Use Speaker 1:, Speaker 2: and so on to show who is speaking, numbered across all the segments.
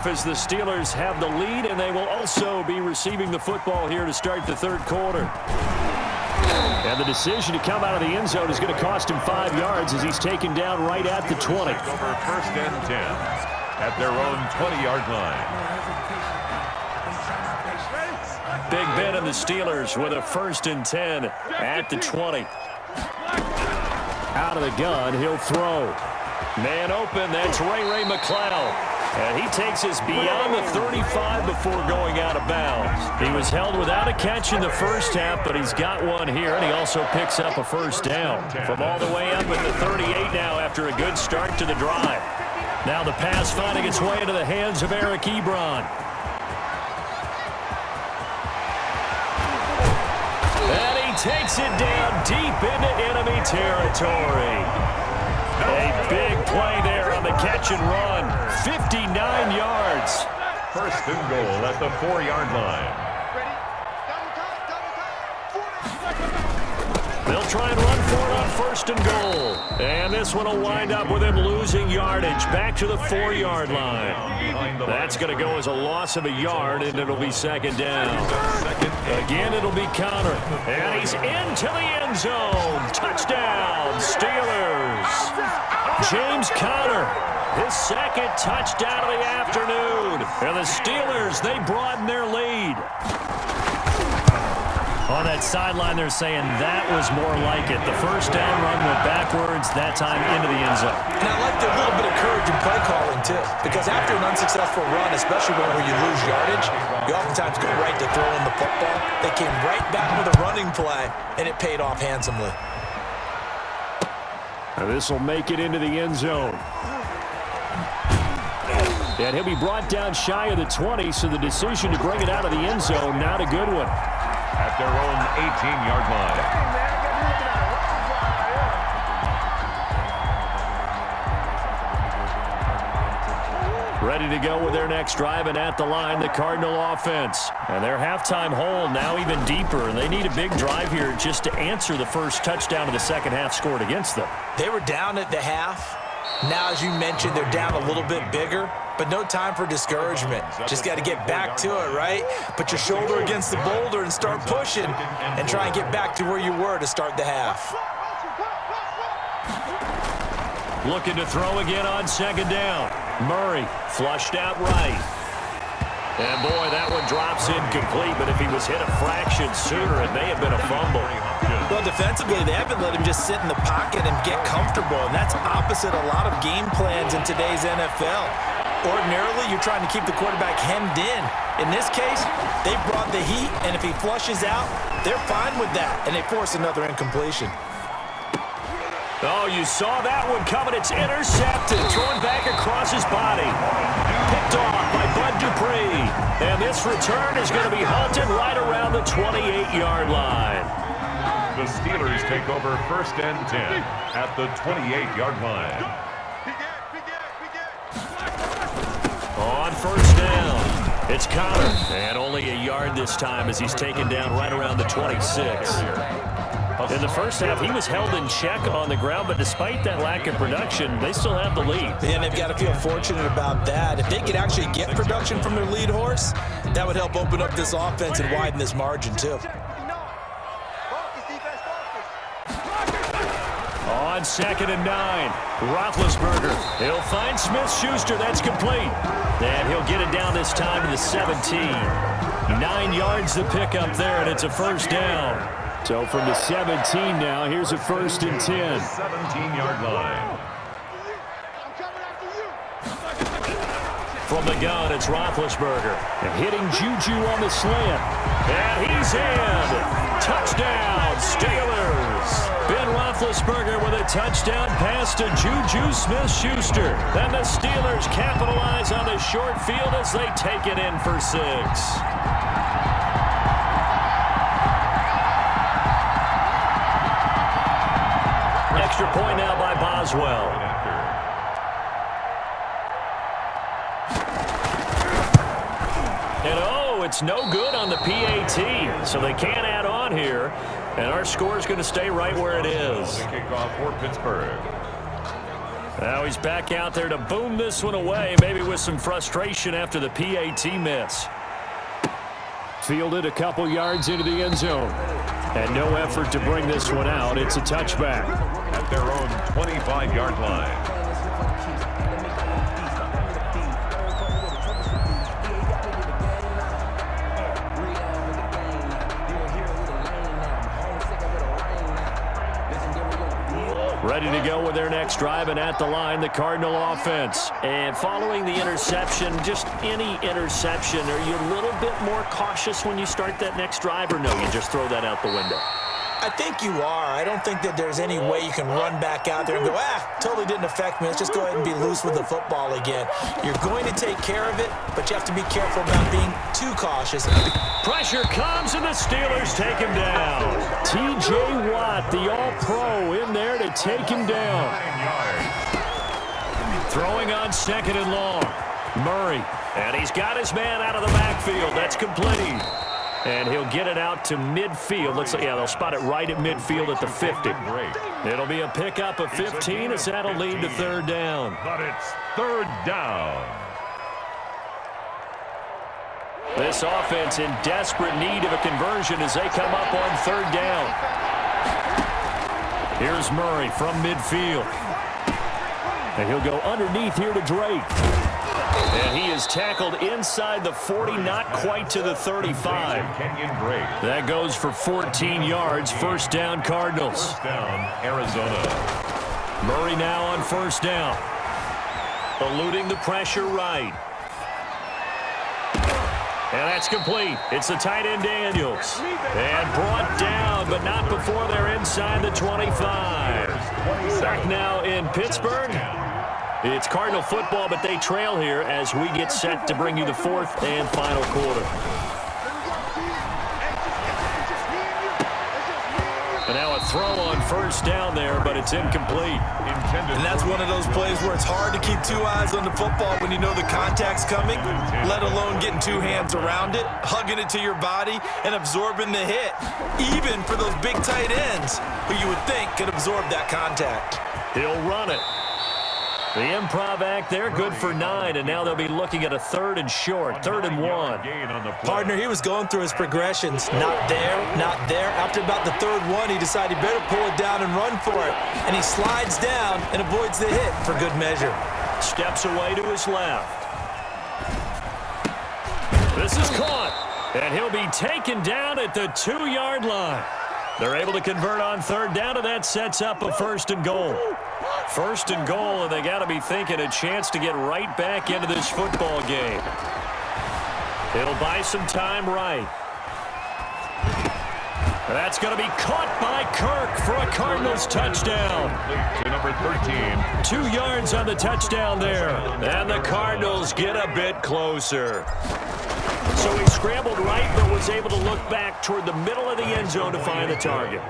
Speaker 1: half as the Steelers have the lead, and they will also be receiving the football here to start the third quarter. And the decision to come out of the end zone is going to cost him 5 yards as he's taken down right at the 20.
Speaker 2: Over first and 10 at their own 20-yard line.
Speaker 1: Big Ben and the Steelers with a first and 10 at the 20. Out of the gun, he'll throw. Man open, that's Ray McCloud. And he takes us beyond the 35 before going out of bounds. He was held without a catch in the first half, but he's got one here, and he also picks up a first down. From all the way up at the 38 now after a good start to the drive. Now the pass finding its way into the hands of Eric Ebron. And he takes it down deep into enemy territory. A big play there on the catch and run. 59 yards.
Speaker 2: First and goal at the 4-yard line.
Speaker 1: They'll try and run for it on first and goal. And this one will wind up with him losing yardage back to the 4-yard line. That's going to go as a loss of a yard, and it'll be second down. Again, it'll be Connor. And he's into the end zone. Touchdown, Steelers. James Conner, his second touchdown of the afternoon. And the Steelers, they broaden their lead. On that sideline, they're saying that was more like it. The first down run went backwards, that time into the end zone.
Speaker 3: And I like a little bit of courage in play calling, too. Because after an unsuccessful run, especially where you lose yardage, you oftentimes go right to throwing the football. They came right back with a running play, and it paid off handsomely.
Speaker 1: And this will make it into the end zone. And he'll be brought down shy of the 20, so the decision to bring it out of the end zone, not a good one.
Speaker 2: At their own 18-yard line.
Speaker 1: Ready to go with their next drive, and at the line, the Cardinal offense. And their halftime hole now even deeper, and they need a big drive here just to answer the first touchdown of the second half scored against them.
Speaker 3: They were down at the half. Now, as you mentioned, they're down a little bit bigger, but no time for discouragement. Just got to get back to it, right? Put your shoulder against the boulder and start pushing and try and get back to where you were to start the half.
Speaker 1: Looking to throw again on second down. Murray flushed out right. And boy, that one drops incomplete, but if he was hit a fraction sooner, it may have been a fumble.
Speaker 3: Well, defensively, they haven't let him just sit in the pocket and get comfortable, and that's opposite a lot of game plans in today's NFL. Ordinarily, you're trying to keep the quarterback hemmed in. In this case, they brought the heat, and if he flushes out, they're fine with that, and they force another incompletion.
Speaker 1: Oh, you saw that one coming. It's intercepted. Thrown back across his body. Picked off by Bud Dupree. And this return is going to be halted right around the 28-yard line.
Speaker 2: The Steelers take over first and 10 at the 28-yard line.
Speaker 1: On first down, it's Connor. And only a yard this time as he's taken down right around the 26. In the first half, he was held in check on the ground, but despite that lack of production, they still have the lead.
Speaker 3: And they've got to feel fortunate about that. If they could actually get production from their lead horse, that would help open up this offense and widen this margin, too.
Speaker 1: On second and 9, Roethlisberger. He'll find Smith-Schuster. That's complete. And he'll get it down this time to the 17. 9 yards to pick up there, and it's a first down. So from the 17 now, here's a first and 10.
Speaker 2: 17-yard line.
Speaker 1: From the gun, it's Roethlisberger. And hitting Juju on the slant. And he's in. Touchdown, Steelers. Ben Roethlisberger with a touchdown pass to Juju Smith-Schuster. Then the Steelers capitalize on the short field as they take it in for 6. Extra point now by Boswell. And oh, it's no good on the PAT, so they can't add on here. And our score is going to stay right where it is.
Speaker 2: Kickoff for Pittsburgh.
Speaker 1: Now he's back out there to boom this one away, maybe with some frustration after the PAT miss. Fielded a couple yards into the end zone. And no effort to bring this one out. It's a touchback.
Speaker 2: At their own 25-yard line.
Speaker 1: Ready to go with their next drive, and at the line, the Cardinal offense. And following the interception, just any interception, are you a little bit more cautious when you start that next drive, or no, you just throw that out the window?
Speaker 3: I think you are. I don't think that there's any way you can run back out there and go, totally didn't affect me. Let's just go ahead and be loose with the football again. You're going to take care of it, but you have to be careful about being too cautious.
Speaker 1: Pressure comes, and the Steelers take him down. T.J. Watt, the all-pro, in there to take him down. Throwing on second and long. Murray, and he's got his man out of the backfield. That's complete. And he'll get it out to midfield. They'll spot it right at midfield at the 50. It'll be a pickup of 15 as that'll lead to third down.
Speaker 2: But it's third down.
Speaker 1: This offense in desperate need of a conversion as they come up on third down. Here's Murray from midfield. And he'll go underneath here to Drake. And he is tackled inside the 40, not quite to the 35. That goes for 14 yards. First down, Cardinals.
Speaker 2: First down, Arizona.
Speaker 1: Murray now on first down. Eluding the pressure right. And that's complete. It's the tight end Daniels. And brought down, but not before they're inside the 25. Back now in Pittsburgh. It's Cardinal football, but they trail here as we get set to bring you the fourth and final quarter. And now a throw on first down there, but it's incomplete.
Speaker 3: And that's one of those plays where it's hard to keep two eyes on the football when you know the contact's coming, let alone getting two hands around it, hugging it to your body, and absorbing the hit, even for those big tight ends who you would think could absorb that contact.
Speaker 1: He'll run it. The improv act there, good for 9, and now they'll be looking at a third and short, third and 1.
Speaker 3: Partner, he was going through his progressions. Not there, not there. After about the third one, he decided he better pull it down and run for it. And he slides down and avoids the hit for good measure.
Speaker 1: Steps away to his left. This is caught, and he'll be taken down at the 2-yard line. They're able to convert on third down, and that sets up a first and goal. First and goal, and they got to be thinking a chance to get right back into this football game. It'll buy some time right. That's going to be caught by Kirk for a Cardinals touchdown.
Speaker 2: To number 13.
Speaker 1: 2 yards on the touchdown there. And the Cardinals get a bit closer. So he scrambled right, but was able to look back toward the middle of the end zone to find the target.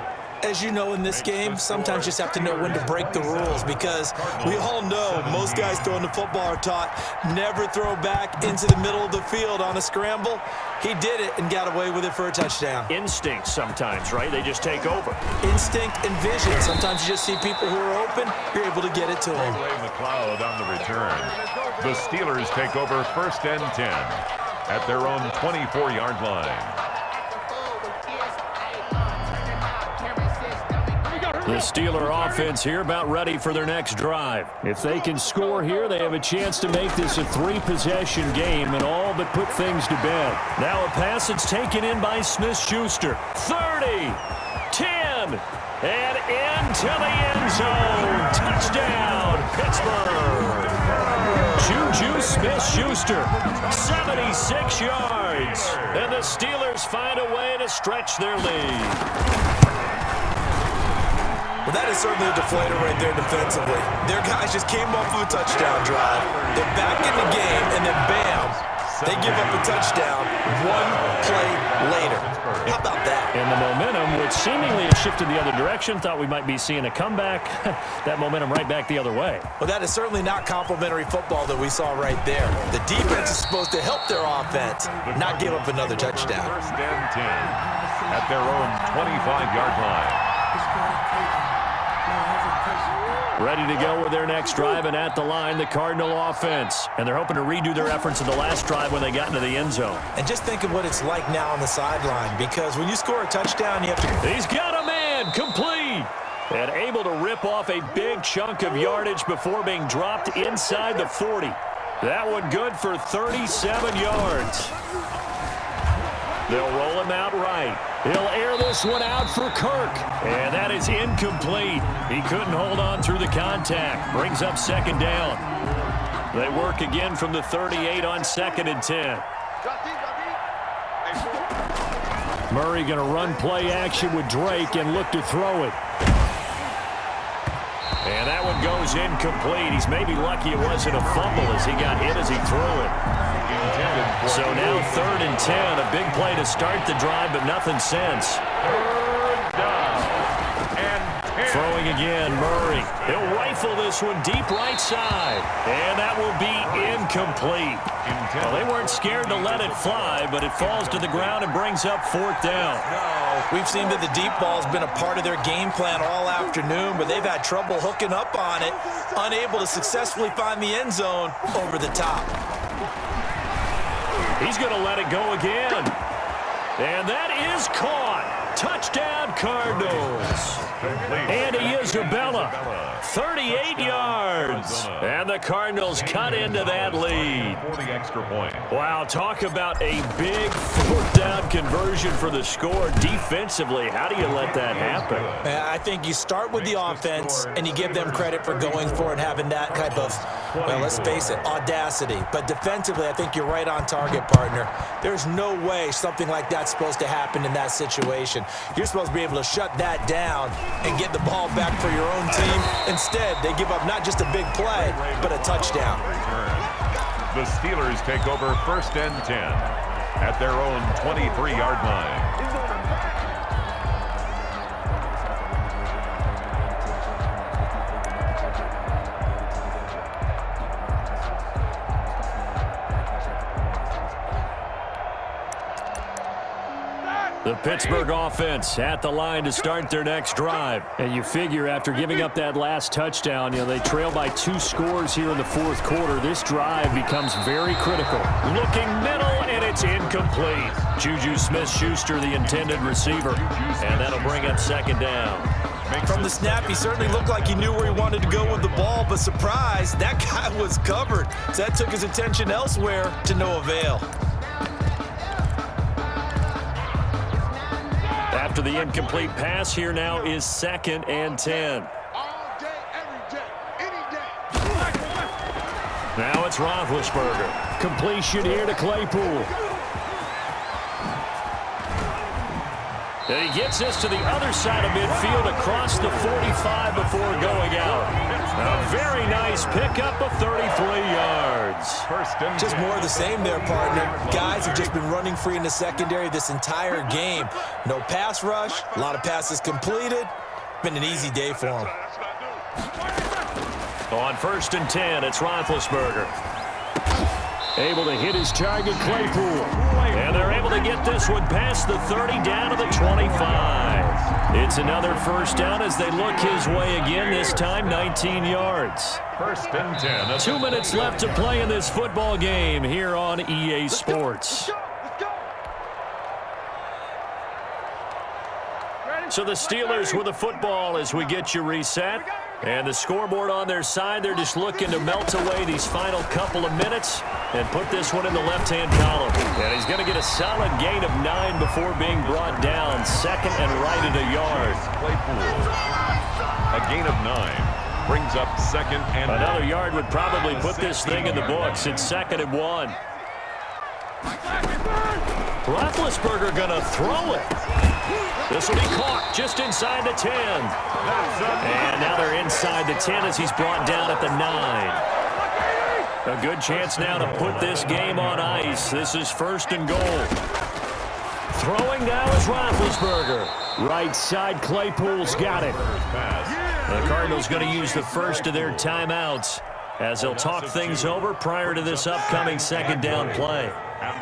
Speaker 3: As you know, in this game, sometimes you just have to know when to break the rules, because we all know most guys throwing the football are taught never throw back into the middle of the field on a scramble. He did it and got away with it for a touchdown.
Speaker 1: Instinct sometimes, right? They just take over.
Speaker 3: Instinct and vision. Sometimes you just see people who are open, you're able to get it to them.
Speaker 2: McLeod on the return. The Steelers take over first and 10 at their own 24-yard line.
Speaker 1: The Steeler offense here about ready for their next drive. If they can score here, they have a chance to make this a 3-possession game and all but put things to bed. Now a pass that's taken in by Smith-Schuster. 30, 10, and into the end zone. Touchdown, Pittsburgh. Juju Smith-Schuster, 76 yards. And the Steelers find a way to stretch their lead.
Speaker 3: Well, that is certainly a deflator right there defensively. Their guys just came off of a touchdown drive. They're back in the game, and then bam, they give up a touchdown one play later. How about that?
Speaker 1: And the momentum, which seemingly has shifted the other direction, thought we might be seeing a comeback. That momentum right back the other way.
Speaker 3: Well, that is certainly not complimentary football that we saw right there. The defense is supposed to help their offense, not give up another touchdown.
Speaker 2: First and 10 at their own 25-yard line.
Speaker 1: Ready to go with their next drive, and at the line, the Cardinal offense. And they're hoping to redo their efforts in the last drive when they got into the end zone.
Speaker 3: And just think of what it's like now on the sideline, because when you score a touchdown, you have to...
Speaker 1: He's got a man, complete. And able to rip off a big chunk of yardage before being dropped inside the 40. That one good for 37 yards. They'll roll him out right. He'll air this one out for Kirk. And that is incomplete. He couldn't hold on through the contact. Brings up second down. They work again from the 38 on 2nd and 10. Murray going to run play action with Drake and look to throw it. And that one goes incomplete. He's maybe lucky it wasn't a fumble as he got hit as he threw it. So now 3rd and 10. A big play to start the drive, but nothing since. Throwing again, Murray. He'll rifle this one deep right side. And that will be incomplete. Well, they weren't scared to let it fly, but it falls to the ground and brings up 4th down.
Speaker 3: We've seen that the deep ball's been a part of their game plan all afternoon, but they've had trouble hooking up on it, unable to successfully find the end zone over the top.
Speaker 1: He's going to let it go again. And that is caught. Touchdown, Cardinals. Andy Isabella, 38 yards. And the Cardinals cut into that lead. Wow, talk about a big 4th down conversion for the score. Defensively, how do you let that happen?
Speaker 3: I think you start with the offense, and you give them credit for going for it, having that type of, well, let's face it, audacity. But defensively, I think you're right on target, partner. There's no way something like that's supposed to happen in that situation. You're supposed to be able to shut that down and get the ball back for your own team. Instead, they give up not just a big play, but a touchdown.
Speaker 2: The Steelers take over 1st and 10 at their own 23-yard line.
Speaker 1: The Pittsburgh offense at the line to start their next drive. And you figure after giving up that last touchdown, they trail by 2 scores here in the 4th quarter. This drive becomes very critical. Looking middle, and it's incomplete. Juju Smith-Schuster, the intended receiver. And that'll bring up 2nd down.
Speaker 3: From the snap, he certainly looked like he knew where he wanted to go with the ball, but surprise, that guy was covered. So that took his attention elsewhere to no avail.
Speaker 1: After the incomplete pass, here now is 2nd and 10. Now it's Roethlisberger. Completion here to Claypool. And he gets this to the other side of midfield across the 45 before going out. A very nice pickup of 33 yards.
Speaker 3: Just more of the same there, partner. Guys have just been running free in the secondary this entire game. No pass rush, a lot of passes completed. Been an easy day for them.
Speaker 1: On 1st and 10, it's Roethlisberger. Able to hit his target, Claypool. And they're able to get this one past the 30 down to the 25. It's another 1st down as they look his way again, this time 19 yards.
Speaker 2: 1st and 10.
Speaker 1: 2 minutes left to play in this football game here on EA Sports. So the Steelers with the football as we get you reset. And the scoreboard on their side, they're just looking to melt away these final couple of minutes and put this one in the left-hand column. And he's going to get a solid gain of 9 before being brought down. 2nd and right at a yard.
Speaker 2: Claypool. A gain of 9 brings up 2nd and
Speaker 1: another yard would probably put this thing in the books. It's 2nd and 1. Roethlisberger going to throw it. This will be caught just inside the 10. And now they're inside the 10 as he's brought down at the 9. A good chance now to put this game on ice. This is 1st and goal. Throwing now is Roethlisberger. Right side, Claypool's got it. The Cardinals going to use the first of their timeouts as they'll talk things over prior to this upcoming 2nd down play.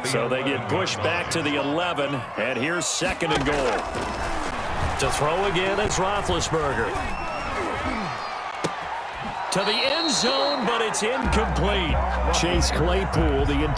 Speaker 1: So they get pushed back to the 11, and here's 2nd and goal. To throw again is Roethlisberger. To the end zone, but it's incomplete. Chase Claypool, the interior.